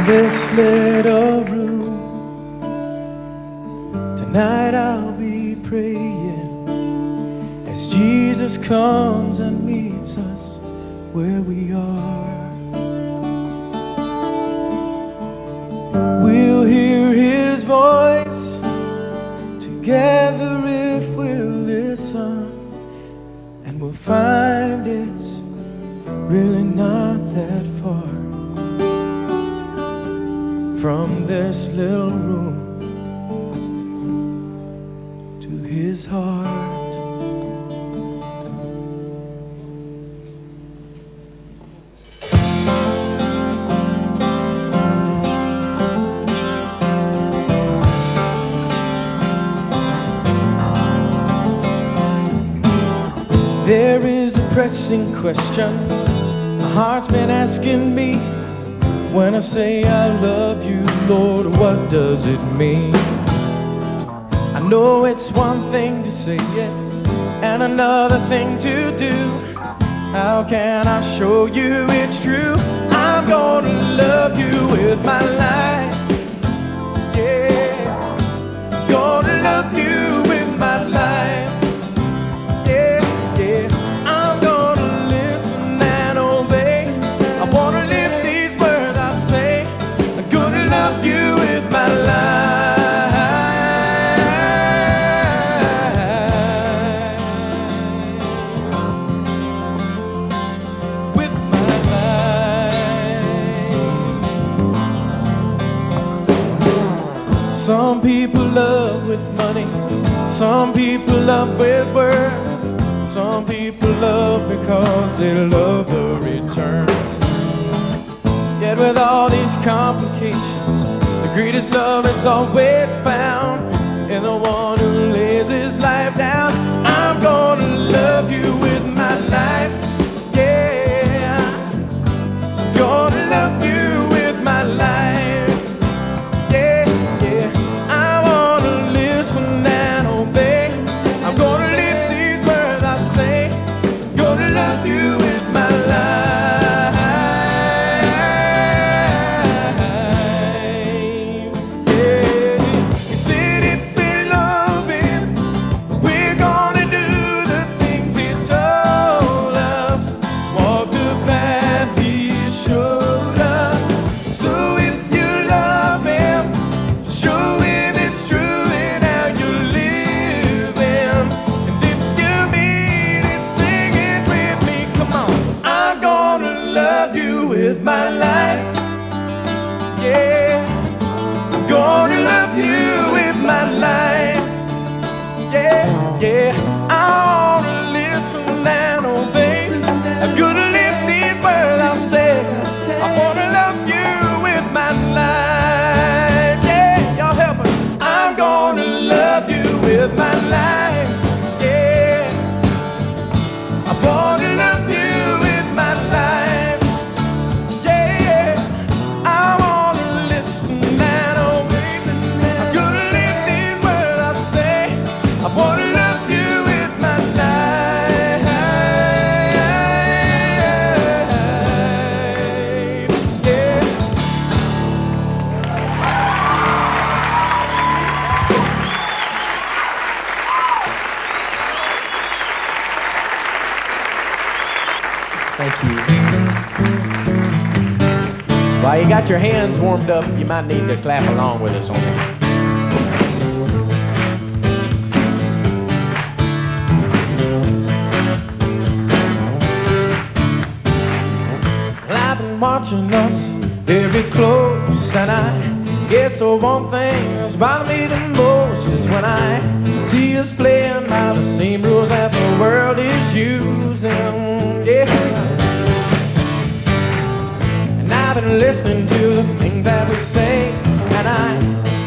this little room. Tonight I'll be praying as Jesus comes and meets us where we are. We'll hear his voice together if we'll listen, and we'll find it's really not that far from this little room to his heart. There is a pressing question my heart's been asking me. When I say I love you, Lord, what does it mean? I know it's one thing to say it and another thing to do. How can I show you it's true? I'm gonna love you with my life. Yeah, gonna love you with my life. Yeah, yeah, I'm gonna listen and obey. I wanna live these words I say. I'm gonna love you with my life. With my life. Some people love with money, some people love with words. Some people love because they love the return. Yet with all these complications, the greatest love is always found in the one who lays his life down. I'm gonna love you with my life. Yeah, I'm gonna love you with my life. Yeah, yeah, I wanna listen and obey. I'm gonna live these words I say. Gonna love you with my life. Yeah. He said if we love him, we're gonna do the things he told us. Walk the path he showed us. So if you love him, show him it's true in how you live him. And if you mean it, sing it with me. Come on. I'm gonna love you with my life. Yeah, I'm gonna love you with my life. Yeah, yeah, I wanna listen and obey. I'm gonna live these words I say. I wanna love you with my life. Yeah, y'all help me. I'm gonna love you with my life. Yeah, I wanna love you with my life. Yeah, I wanna listen and obey. I'm gonna live these words I say. I wanna love you with my life. Yeah. Thank you. While you got your hands warmed up, you might need to clap along with us on it. Well, I've been watching us very close, and I guess the one thing that's bothered me the most is when I see us playing by the same rules that the world is using. Yeah. And I've been listening to the things that we say, and I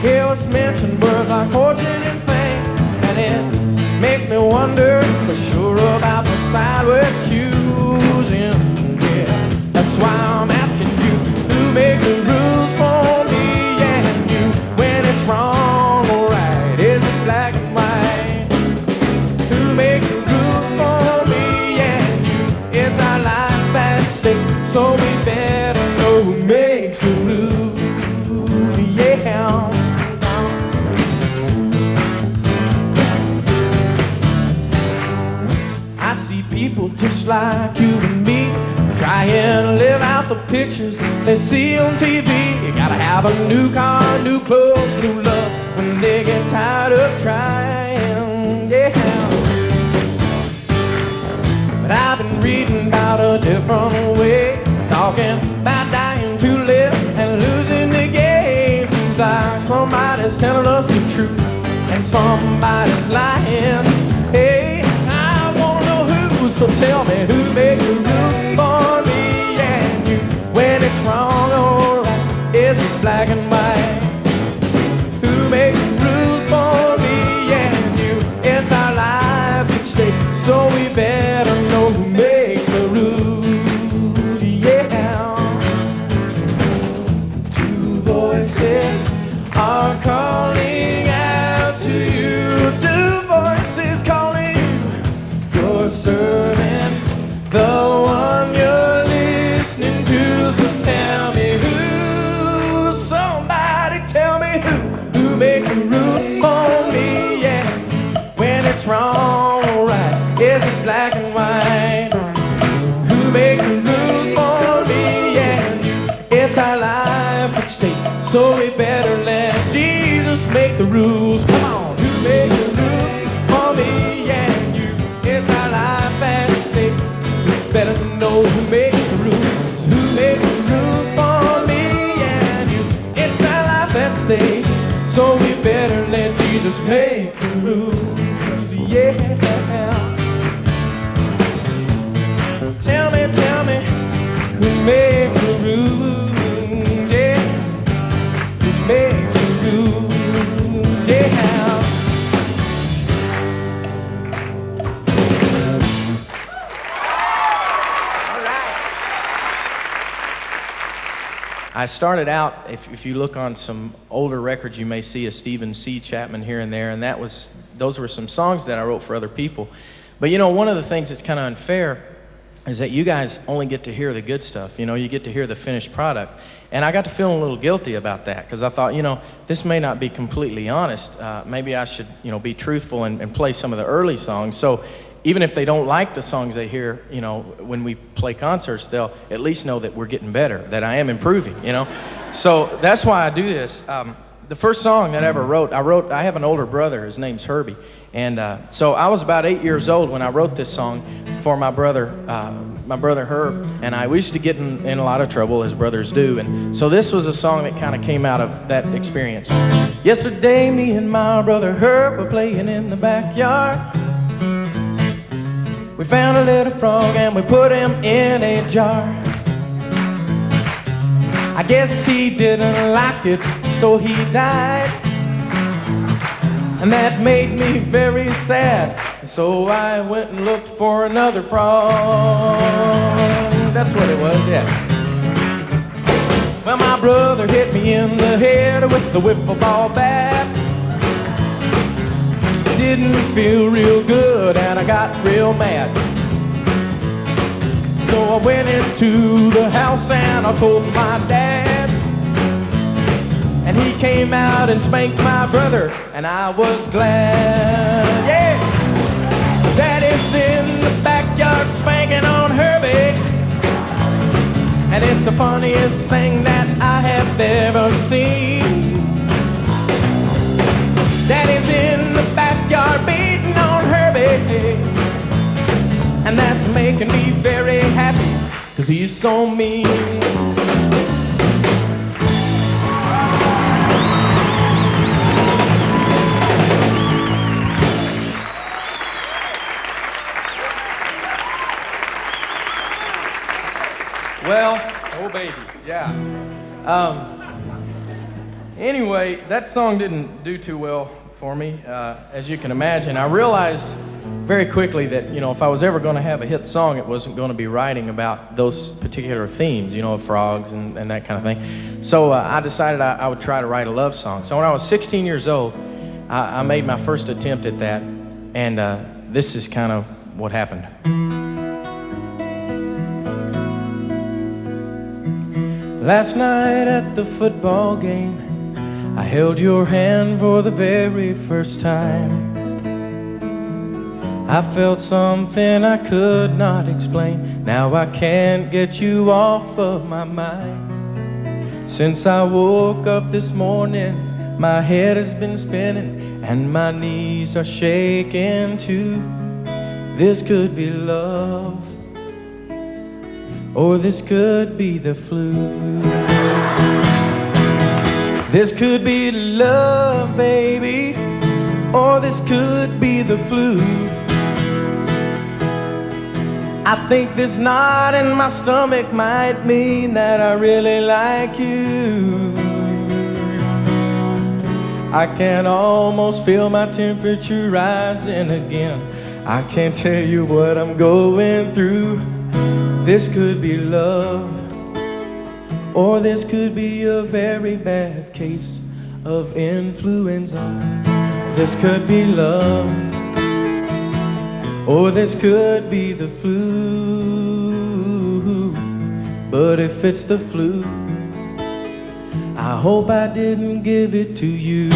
hear us mention words like fortune and fame, and it makes me wonder for sure about the side we're choosing. Yeah, that's why I'm asking you, who makes the rules for me and you? When it's wrong or right, is it black and white? Who makes the rules for me and you? It's our life at stake, so we better know who makes the rules. just like you and me, try and live out the pictures they see on TV. You gotta have a new car, new clothes, new love when they get tired of trying, yeah. But I've been reading about a different way, talking about dying to live and losing the game. Seems like somebody's telling us the truth and somebody's lying. Hey, I wanna know who, so tell me who makes the rules for me and you. When it's wrong or right, is it black and white? Who makes the rules for me and you? It's our life at stake, so we better know who makes the rules, yeah. Two voices are calling out to you. Two voices calling you. You're serving the one you're listening to. So tell me who, somebody tell me who makes the rules for me, yeah. When it's wrong or right, is it black and white? Who makes the rules for me and you? It's our life at stake, so we better let Jesus make the rules. Come on, who makes the rules for me and you? It's our life at stake. We better know who makes the rules. Who makes the rules for me and you? It's our life at stake, so we better let Jesus make the rules, yeah. Tell me, who makes the rules, yeah. Who makes the rules, yeah. All right. I started out, if you look on some older records, you may see a Stephen C. Chapman here and there, and those were some songs that I wrote for other people. But you know, one of the things that's kind of unfair is that you guys only get to hear the good stuff. You know, you get to hear the finished product. And I got to feeling a little guilty about that, because I thought, you know, this may not be completely honest. Maybe I should, you know, be truthful and play some of the early songs. So even if they don't like the songs they hear, you know, when we play concerts, they'll at least know that we're getting better, that I am improving, you know. So that's why I do this. The first song that I ever wrote, I have an older brother, his name's Herbie. And so I was about 8 years old when I wrote this song for my brother Herb. And we used to get in a lot of trouble, as brothers do. And so this was a song that kind of came out of that experience. Yesterday, me and my brother Herb were playing in the backyard. We found a little frog and we put him in a jar. I guess he didn't like it, so he died. And that made me very sad. So I went and looked for another frog. That's what it was, yeah. Well, my brother hit me in the head with the wiffle ball bat. Didn't feel real good and I got real mad. So I went into the house and I told my dad. And he came out and spanked my brother, and I was glad, yeah. Daddy's in the backyard spanking on Herbie. And it's the funniest thing that I have ever seen. Daddy's in the backyard beating on Herbie. And that's making me very happy, 'cause he's so mean. Well, oh baby, yeah. Anyway, that song didn't do too well for me, as you can imagine. I realized very quickly that, you know, if I was ever going to have a hit song, it wasn't going to be writing about those particular themes, you know, of frogs and that kind of thing. So I decided I would try to write a love song. So when I was 16 years old, I made my first attempt at that, and this is kind of what happened. Last night at the football game, I held your hand for the very first time. I felt something I could not explain. Now I can't get you off of my mind. Since I woke up this morning, my head has been spinning and my knees are shaking too. This could be love, or this could be the flu. This could be love, baby, or this could be the flu. I think this knot in my stomach might mean that I really like you. I can almost feel my temperature rising again. I can't tell you what I'm going through. This could be love, or this could be a very bad case of influenza. This could be love, or this could be the flu. But if it's the flu, I hope I didn't give it to you.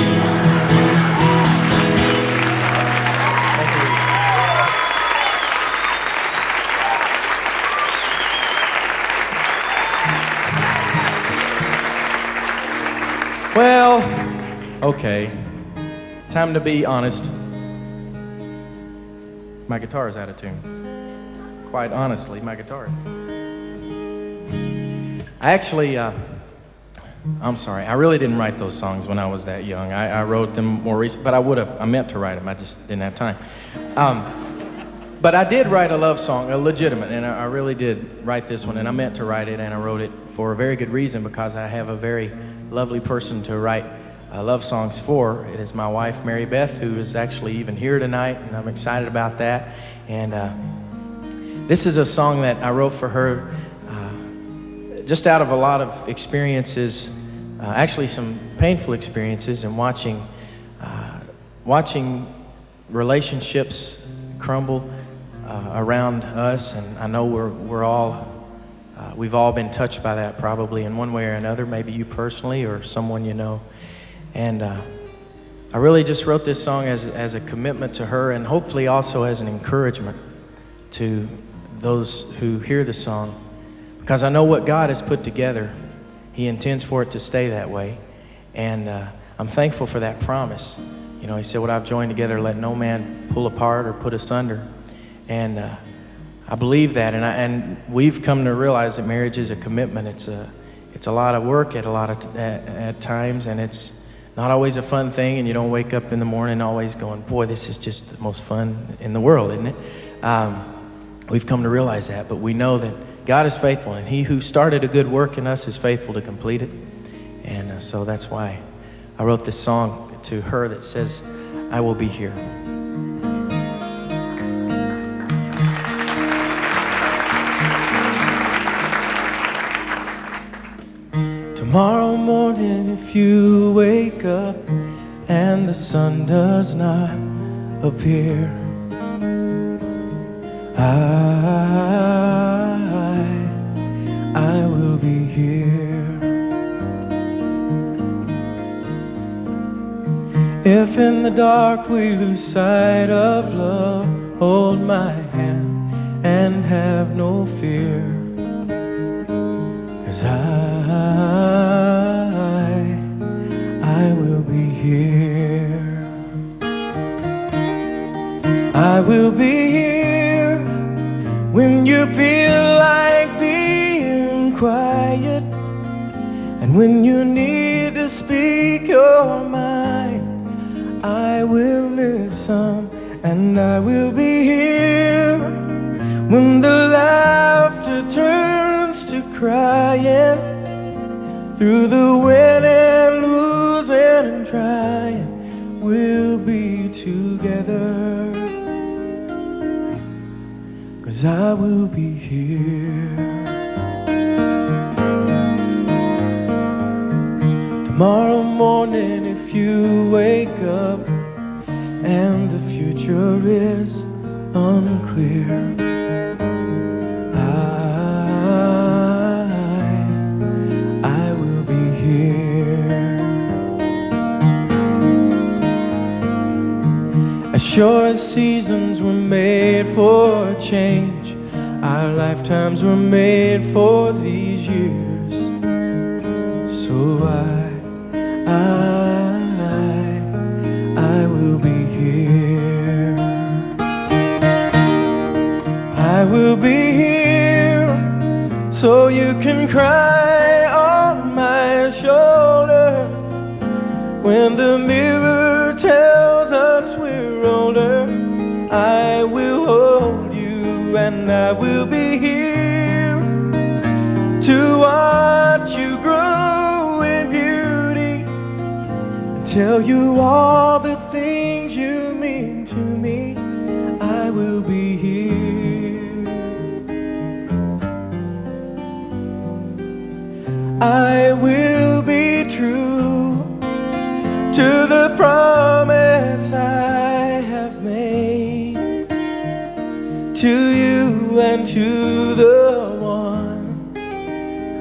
Well, okay, time to be honest. My guitar is out of tune. Quite honestly, my guitar. I'm sorry, I really didn't write those songs when I was that young. I wrote them more recently, but I meant to write them, I just didn't have time. But I did write a love song, a legitimate, and I really did write this one, and I meant to write it, and I wrote it for a very good reason, because I have a very lovely person to write love songs for. It is my wife, Mary Beth, who is actually even here tonight, and I'm excited about that. And this is a song that I wrote for her just out of a lot of experiences, actually some painful experiences, and watching relationships crumble around us. And I know we've all been touched by that probably in one way or another, maybe you personally or someone you know. And I really just wrote this song as a commitment to her, and hopefully also as an encouragement to those who hear the song, because I know what God has put together, He intends for it to stay that way. And I'm thankful for that promise. You know, He said, what I've joined together, let no man pull apart or put asunder. And I believe that, and we've come to realize that marriage is a commitment. It's a lot of work at times, and it's not always a fun thing, and you don't wake up in the morning always going, boy, this is just the most fun in the world, isn't it? We've come to realize that, but we know that God is faithful, and He who started a good work in us is faithful to complete it. And so that's why I wrote this song to her that says, I will be here. Tomorrow morning, if you wake up and the sun does not appear, I will be here. If in the dark we lose sight of love, hold my hand and have no fear, 'cause I will be here. I will be here when you feel like being quiet, and when you need to speak your mind. I will listen, and I will be here when the laughter turns to crying, through the winning, losing, and trying. We'll be together, 'cause I will be here. Tomorrow morning, if you wake up and the future is unclear, I will be here. As sure as seasons were made change. Our lifetimes were made for these years. So I will be here. I will be here so you can cry on my shoulder when the mirror tells us we're older. I will hold you and I will be here to watch you grow in beauty and tell you all the things you mean to me. I will be here. I will be true to the promise I have made to you and to the one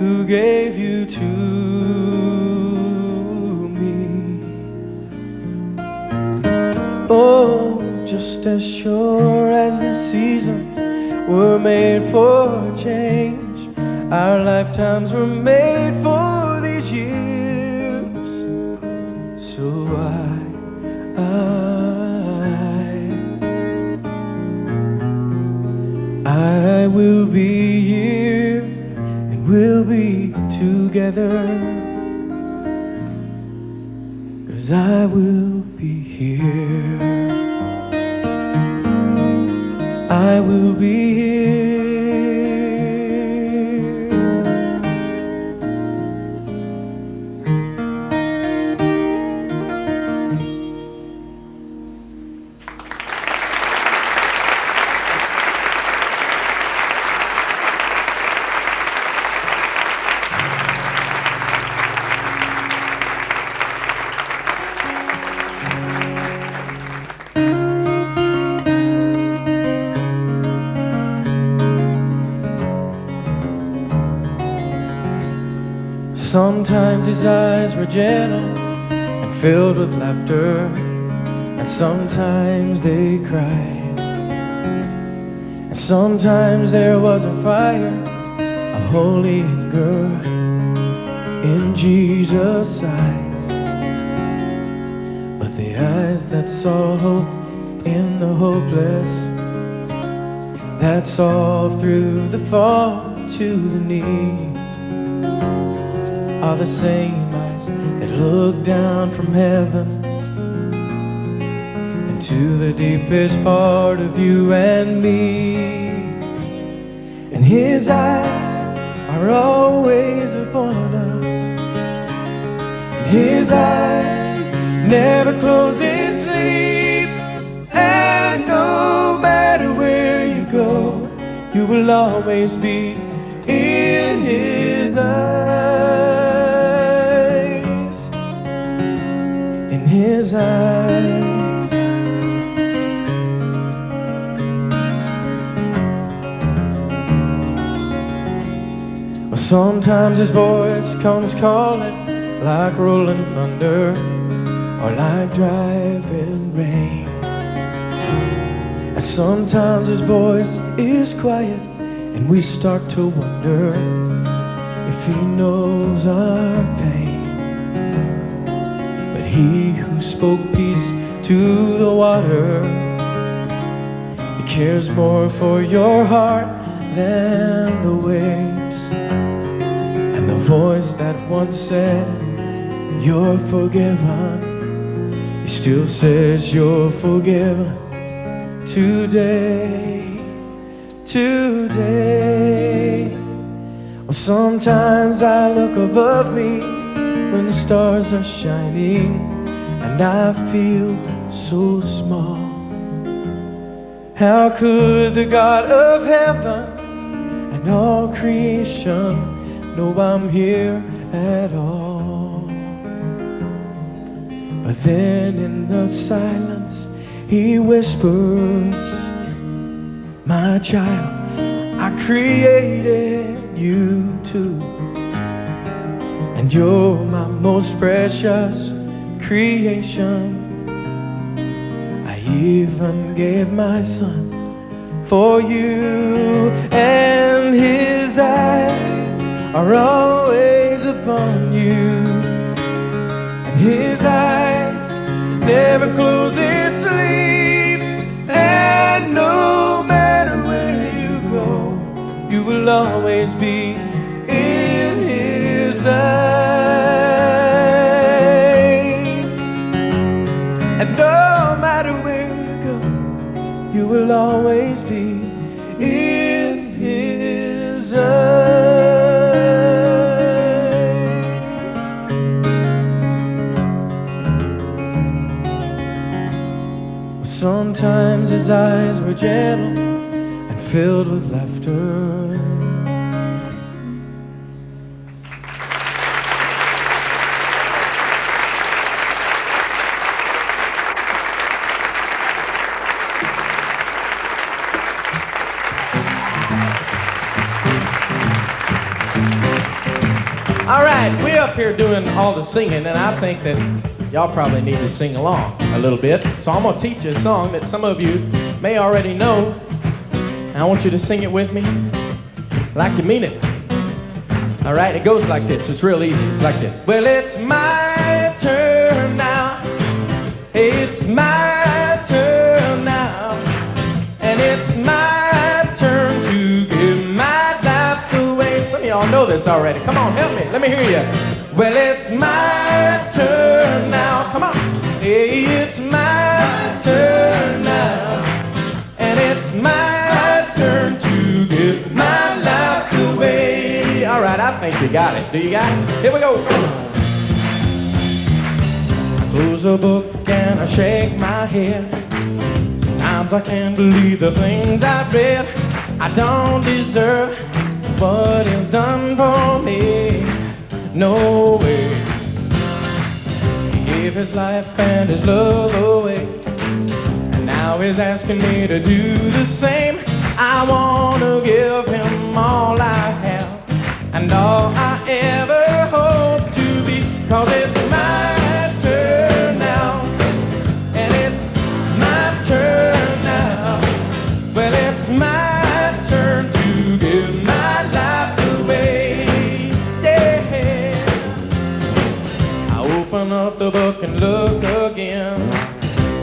who gave you to me. Oh, just as sure as the seasons were made for change, our lifetimes were made for these years. So I will be here and we'll be together, 'cause I will be here. I will be here. Sometimes his eyes were gentle and filled with laughter, and sometimes they cried, and sometimes there was a fire of holy anger in Jesus' eyes. But the eyes that saw hope in the hopeless, that saw through the fall to the knee, are the same eyes that look down from heaven into the deepest part of you and me. And his eyes are always upon us, and his eyes never close in sleep. And no matter where you go, you will always be in his eyes. His eyes. Well, sometimes his voice comes calling like rolling thunder or like driving rain, and sometimes his voice is quiet and we start to wonder if he knows our pain. He who spoke peace to the water, he cares more for your heart than the waves. And the voice that once said, you're forgiven, he still says you're forgiven today, today. Well, sometimes I look above me when the stars are shining, and I feel so small. How could the God of heaven and all creation know I'm here at all? But then in the silence he whispers, my child, I created you too, and you're my most precious creation. I even gave my son for you, and his eyes are always upon you, and his eyes never close in sleep, and no matter where you go, you will always be in his eyes. And no matter where you go, you will always be in his eyes. Sometimes his eyes were gentle and filled with laughter. All right, we're up here doing all the singing, and I think that y'all probably need to sing along a little bit. So I'm gonna teach you a song that some of you may already know, and I want you to sing it with me like you mean it. All right, it goes like this. It's real easy. It's like this. Well, it's my turn now. It's my turn now. And it's my turn to give my life away. Some of y'all know this already. Come on, help me. Let me hear you. Well, it's my turn now. Come on. Hey, it's my turn now. And it's my turn to give my life away. All right, I think you got it. Do you got it? Here we go. Close a book and I shake my head. Sometimes I can't believe the things I've read. I don't deserve what is done for me. No way. He gave his life and his love away, and now he's asking me to do the same. I want to give him all I have and all I ever hope to be, 'cause it's my turn now, and it's my turn now. Well, it's my turn to give my life away. Yeah. I open up the book and look again.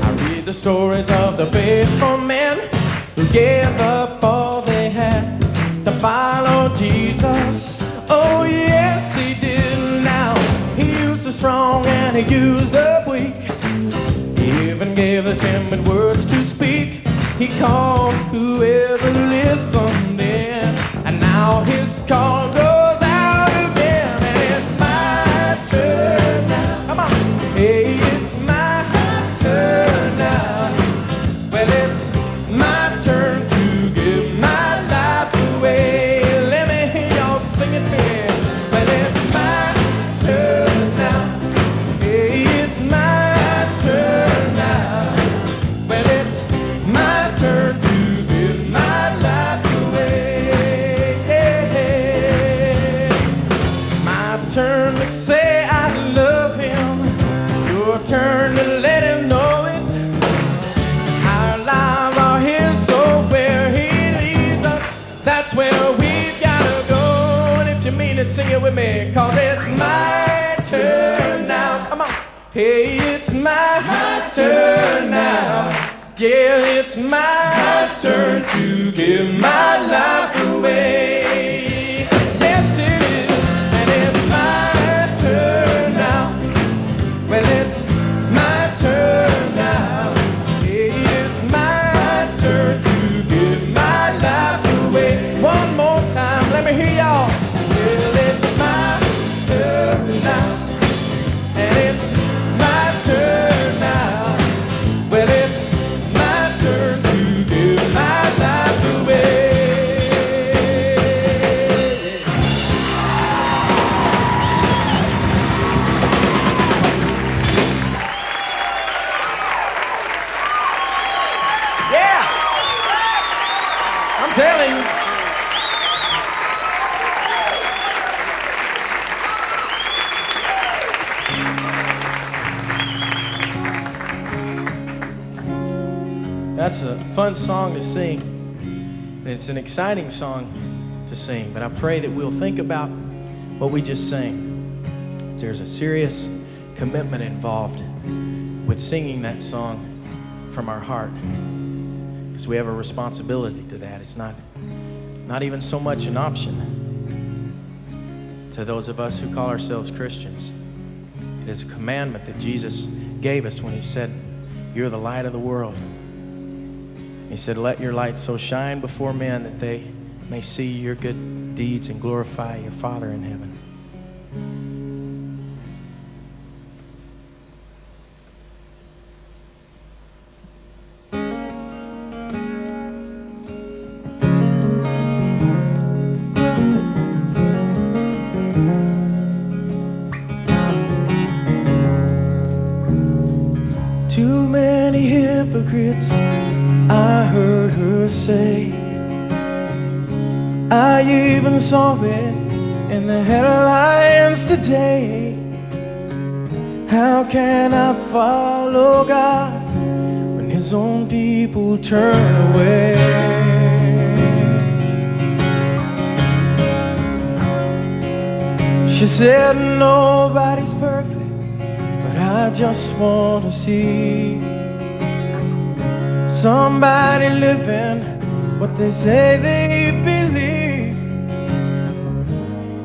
I read the stories of the faithful men who gave up all they had to follow Jesus. Oh yes, they did. Now he used the strong and he used the weak. He even gave the timid words to speak. He called whoever listened in, and now his call goes out again. And it's my turn now. Come on. Hey, it's my turn now. Well, it's my turn to give my life away. Let me hear y'all sing it to me. Well, it's my turn now. Hey, it's my turn now. Well, it's my turn to give my life away. My turn to say I love him. Your turn to let him know it. Our lives are his, so where he leads us, that's where we've gotta go. And if you mean it, sing it with me, 'cause it's my turn now. Come on. Hey, it's my turn now. Yeah, it's my turn to give my life away. Yes, it is, and it's my turn now. Well, it's my turn now. Yeah, it's my turn to give my life away. One more time, let me hear y'all. Well, it's my turn now, and it's my turn now. Well, it's my turn to give my life away. Yeah, I'm telling you. That's a fun song to sing. And it's an exciting song to sing, but I pray that we'll think about what we just sang. There's a serious commitment involved with singing that song from our heart, because we have a responsibility to that. It's not even so much an option to those of us who call ourselves Christians. It is a commandment that Jesus gave us when he said, "You're the light of the world." He said, "Let your light so shine before men that they may see your good deeds and glorify your Father in heaven." Too many hypocrites, I heard her say. I even saw it in the headlines today. How can I follow God when his own people turn away? She said nobody's perfect, but I just want to see somebody living what they say they believe.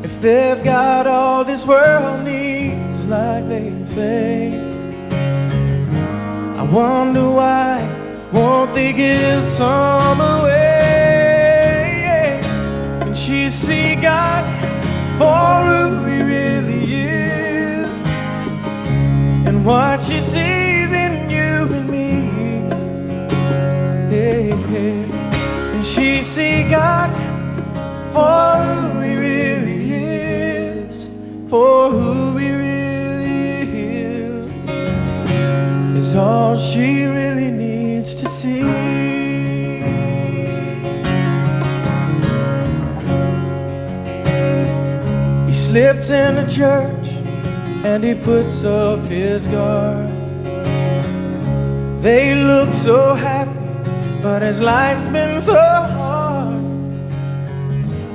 If they've got all this world needs like they say, I wonder why won't they give some away? And she see God for who he really is, and what she sees in you and me. And she see God for who he really is, for who he really is all she really needs to see. He slips in the church and he puts up his guard. They look so happy, but his life's been so hard.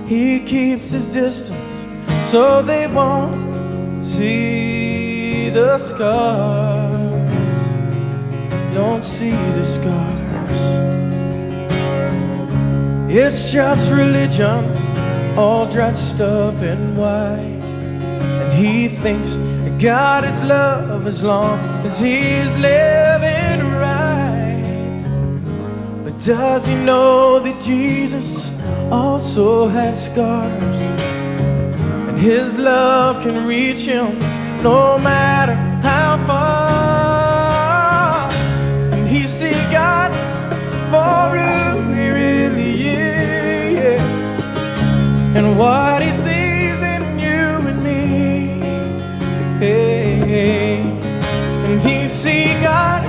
He keeps his distance so they won't see the scars. Don't see the scars. It's just religion all dressed up in white, and he thinks that God is love as long as he's living right. But does he know that Jesus also has scars, and his love can reach him no matter how far? And he see God for who he really is, and what he sees in you and me. Hey, and he see God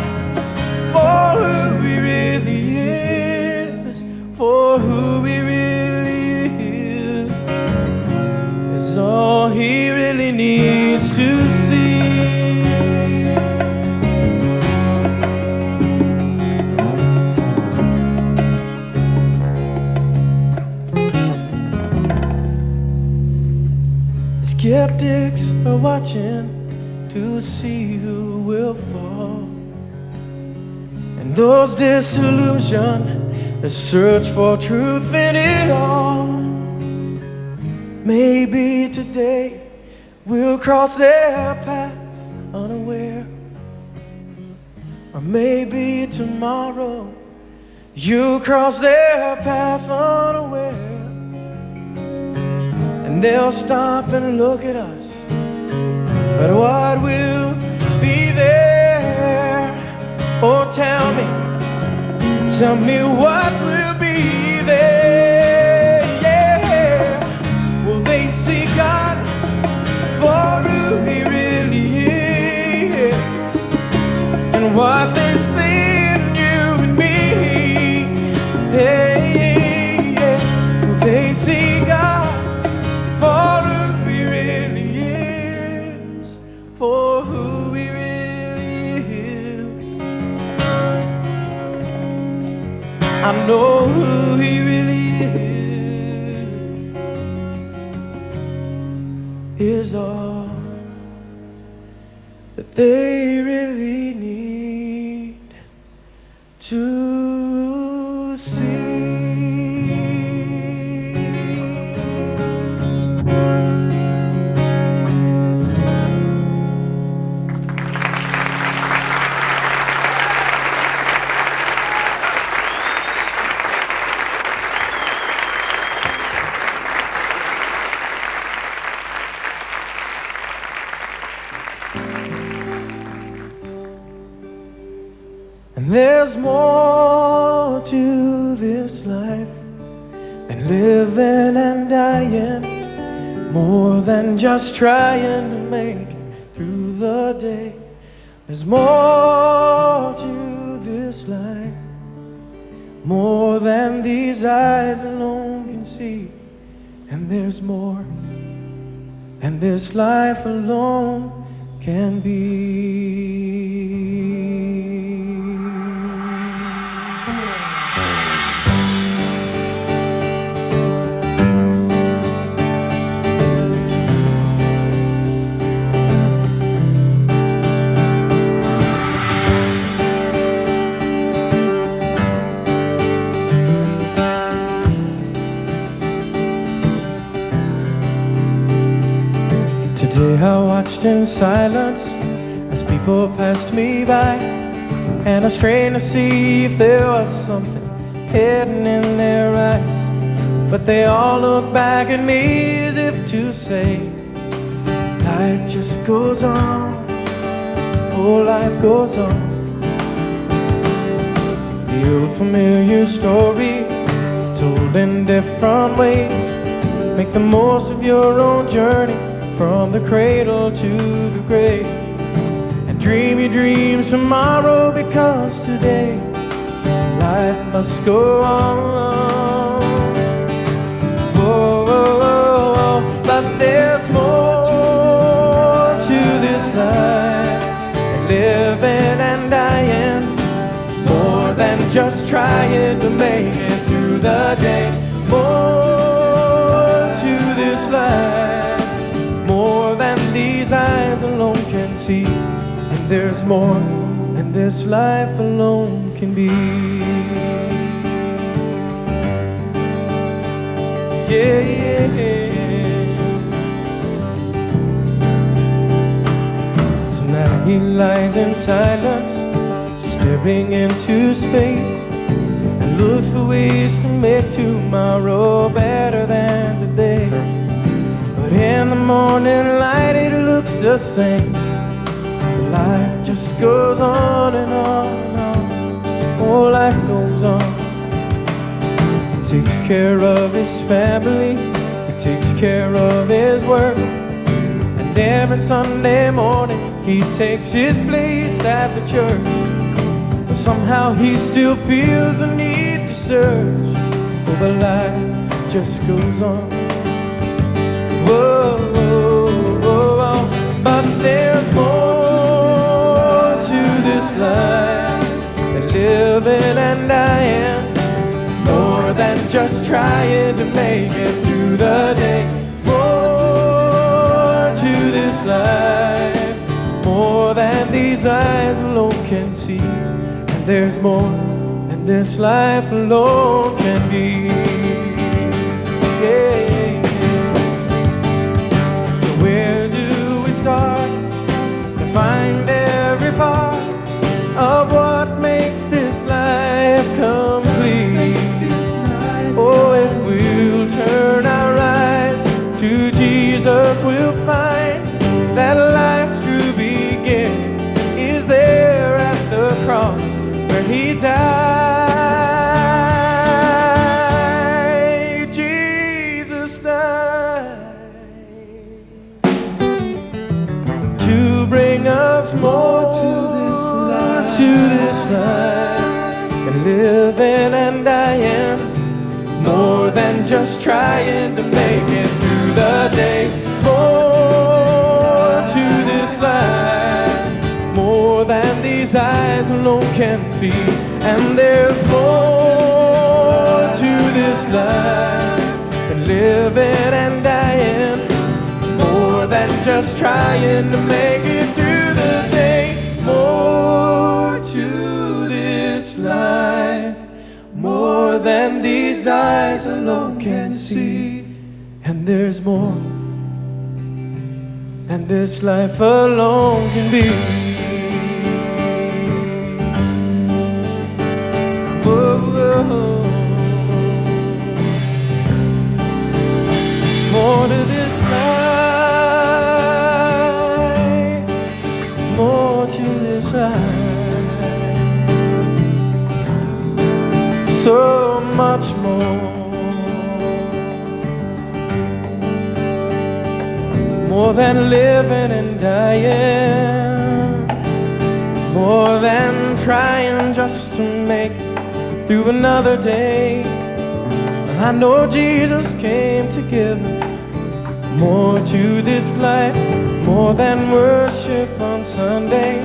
for who he really is, for who he really is all he really needs to see. The skeptics are watching to see who will fall, and those disillusioned, they search for truth in it all. Maybe today we'll cross their path unaware, or maybe tomorrow you'll cross their path unaware, and they'll stop and look at us, but what will be there? Oh, tell me what will be there? Yeah. Will they see God for who he really is, and what they see in you and me? Hey, yeah. Will they see God for who he really is, for who he really is? I know who he really is all that they really need to see. And there's more to this life than living and dying, more than just trying to make it through the day. There's more to this life, more than these eyes alone can see. And there's more than this life alone can be. Today I watched in silence as people passed me by, and I strained to see if there was something hidden in their eyes. But they all looked back at me as if to say, life just goes on, oh, life goes on. The old familiar story told in different ways. Make the most of your own journey from the cradle to the grave, and dream your dreams tomorrow, because today life must go on. Whoa, but there's more to this life than living and dying, more than just trying to make it through the day. More to this life, more than these eyes alone can see. And there's more than this life alone can be. Yeah, yeah, yeah. Tonight he lies in silence, staring into space, and looks for ways to make tomorrow better than today. But in the morning light it looks the same. Life just goes on and on and on. Oh, life goes on. He takes care of his family, he takes care of his work, and every Sunday morning he takes his place at the church. But somehow he still feels the need to search. Oh, but life just goes on. Whoa, whoa, whoa, whoa. But there's more to this life than living and dying, more than just trying to make it through the day. More to this life, more than these eyes alone can see. And there's more than this life alone can be. Yeah. To find every part of what makes this life complete. Oh, if we'll turn our eyes to Jesus, we'll find that life's true beginning is there at the cross where he died. Jesus died to bring us more to this life, and living and dying, more than just trying to make it through the day. More to this life, more than these eyes alone can see. And there's more to this life than living and dying, more than just trying to make it through the day. More to this life, more than these eyes alone can see. And there's more than this life alone can be. Whoa. More to this life, more to this life, so much more. More than living and dying, more than trying just to make it through another day. I know Jesus came to give us more to this life, more than worship on Sunday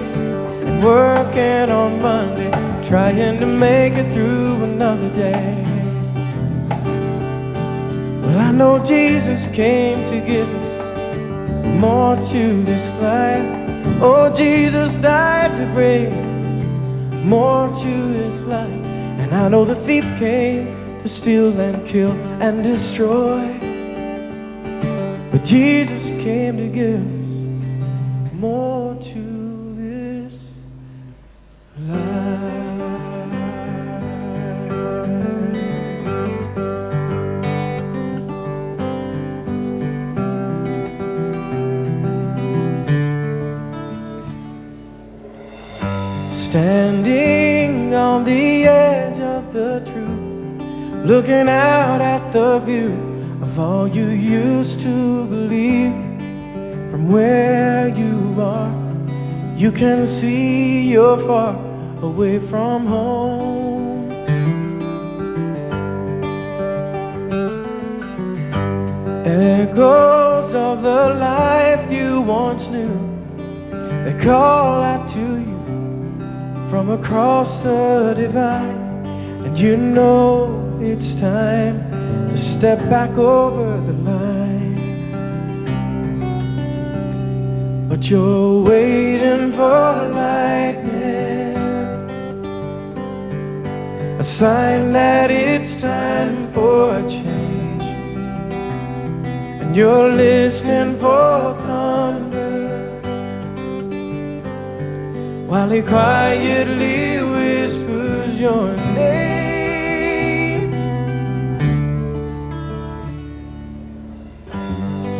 and working on Monday, trying to make it through another day. Well, I know Jesus came to give us more to this life. Oh, Jesus died to bring us more to this life. And I know the thief came to steal and kill and destroy, but Jesus came to give us more to this life. Standing on the edge of the truth, looking out at the view of all you used to believe. From where you are, you can see you're far away from home. Echoes of the life you once knew, they call out to you from across the divide. And you know it's time to step back over the line, but you're waiting for lightning, a sign that it's time for a change. And you're listening for thunder, while he quietly whispers your name.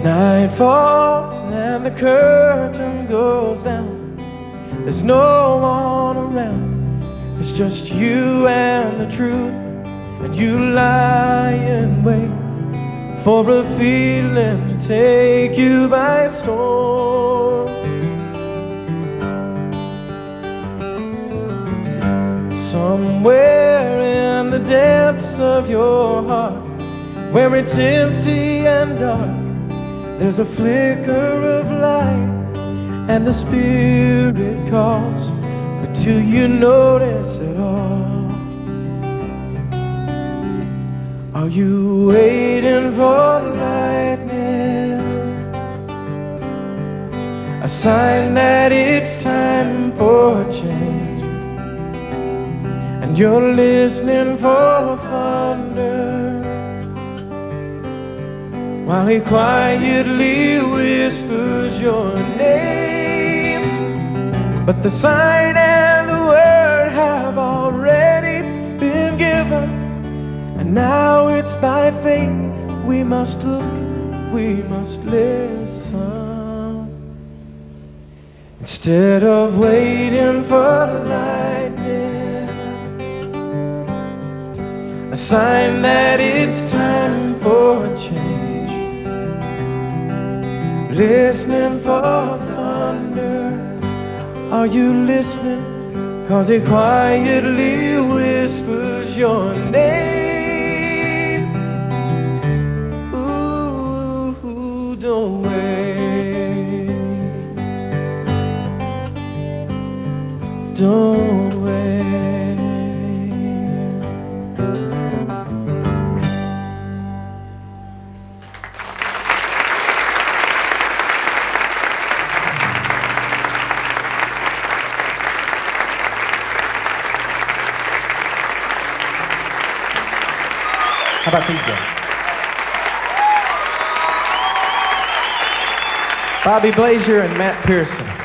Night falls and the curtain goes down. There's no one around, it's just you and the truth. And you lie in wait for a feeling to take you by storm. Somewhere in the depths of your heart, where it's empty and dark, there's a flicker of light, and the Spirit calls, but do you notice it all? Are you waiting for lightning, a sign that it's time for a change? And you're listening for thunder, while he quietly whispers your name. But the sign and the word have already been given, and now it's by faith we must look, we must listen. Instead of waiting for lightning, a sign that it's time for a change. Listening for thunder, are you listening? 'Cause he quietly whispers your name. Ooh, don't wait, don't wait. about these guys? Bobby Blazier and Matt Pearson.